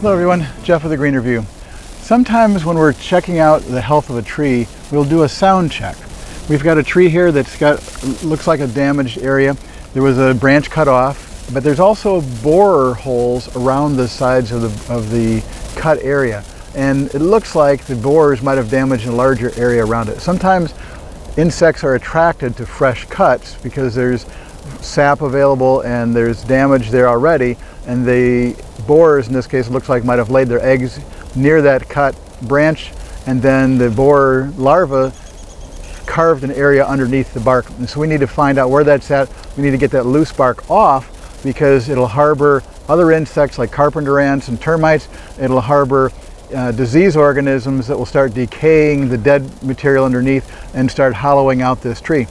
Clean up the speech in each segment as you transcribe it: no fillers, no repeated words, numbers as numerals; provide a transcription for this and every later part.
Hello everyone, Jeff with the Green Review. Sometimes when we're checking out the health of a tree, we'll do a sound check. We've got a tree here that's looks like a damaged area. There was a branch cut off, but there's also borer holes around the sides of the cut area. And it looks like the borers might have damaged a larger area around it. Sometimes insects are attracted to fresh cuts because there's sap available and there's damage there already, and the borers in this case looks like might have laid their eggs near that cut branch, and then the borer larva carved an area underneath the bark. And so we need to find out where that's at. We need to get that loose bark off because it'll harbor other insects like carpenter ants and termites. It'll harbor disease organisms that will start decaying the dead material underneath and start hollowing out this tree.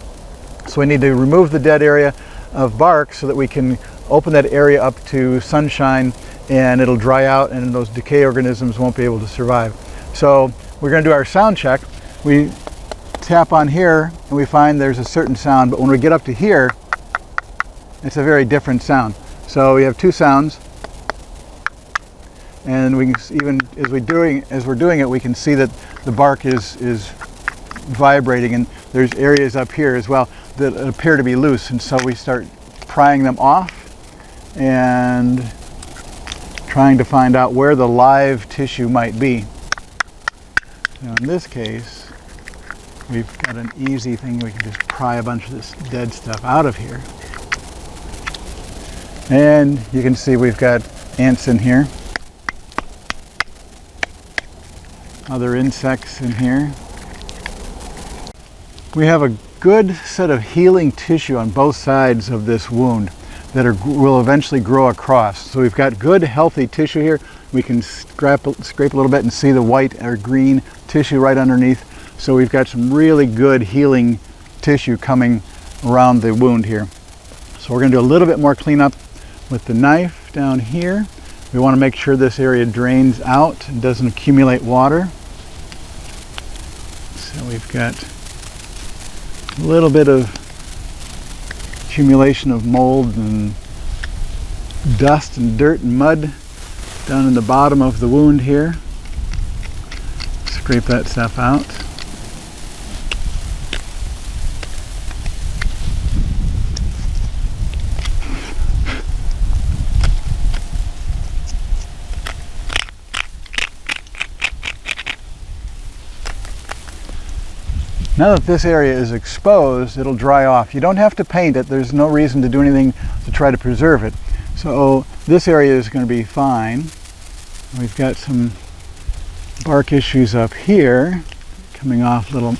So we need to remove the dead area of bark so that we can open that area up to sunshine, and it'll dry out and those decay organisms won't be able to survive. So we're going to do our sound check. We tap on here and we find there's a certain sound, but when we get up to here, it's a very different sound. So we have two sounds, and we can even as we're doing it, we can see that the bark is vibrating, and there's areas up here as well that appear to be loose, and so we start prying them off and trying to find out where the live tissue might be. Now in this case, we've got an easy thing. We can just pry a bunch of this dead stuff out of here. And you can see we've got ants in here, other insects in here. We have a good set of healing tissue on both sides of this wound that will eventually grow across. So we've got good healthy tissue here. We can scrape a little bit and see the white or green tissue right underneath. So we've got some really good healing tissue coming around the wound here. So we're going to do a little bit more cleanup with the knife down here. We want to make sure this area drains out and doesn't accumulate water. So we've got a little bit of accumulation of mold and dust and dirt and mud down in the bottom of the wound here. Scrape that stuff out. Now that this area is exposed, it'll dry off. You don't have to paint it. There's no reason to do anything to try to preserve it. So this area is going to be fine. We've got some bark issues up here, coming off a little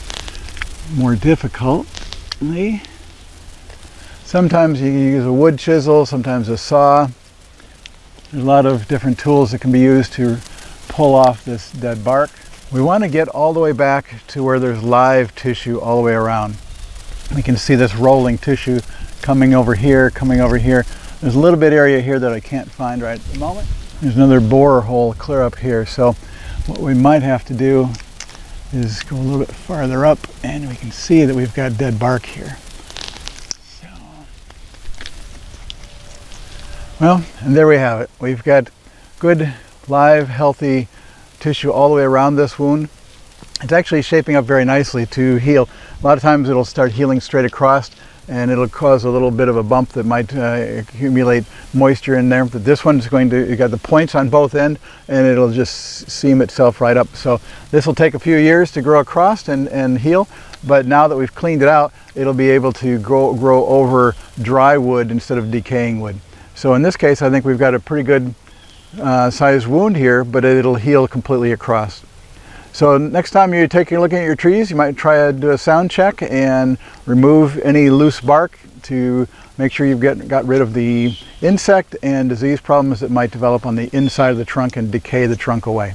more difficultly. Sometimes you can use a wood chisel, sometimes a saw. There's a lot of different tools that can be used to pull off this dead bark. We want to get all the way back to where there's live tissue all the way around. We can see this rolling tissue coming over here, coming over here. There's a little bit area here that I can't find right at the moment. There's another borer hole clear up here. So what we might have to do is go a little bit farther up, and we can see that we've got dead bark here. So, well, and there we have it. We've got good, live, healthy tissue all the way around this wound. It's actually shaping up very nicely to heal. A lot of times it'll start healing straight across, and it'll cause a little bit of a bump that might accumulate moisture in there. But this one's going to, you got the points on both ends, and it'll just seam itself right up. So this will take a few years to grow across and heal, but now that we've cleaned it out, it'll be able to grow over dry wood instead of decaying wood. So in this case, I think we've got a pretty good sized wound here, but it'll heal completely across. So next time you're taking a look at your trees, you might try to do a sound check and remove any loose bark to make sure you've got rid of the insect and disease problems that might develop on the inside of the trunk and decay the trunk away.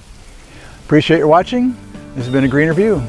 Appreciate your watching. This has been a Green Review.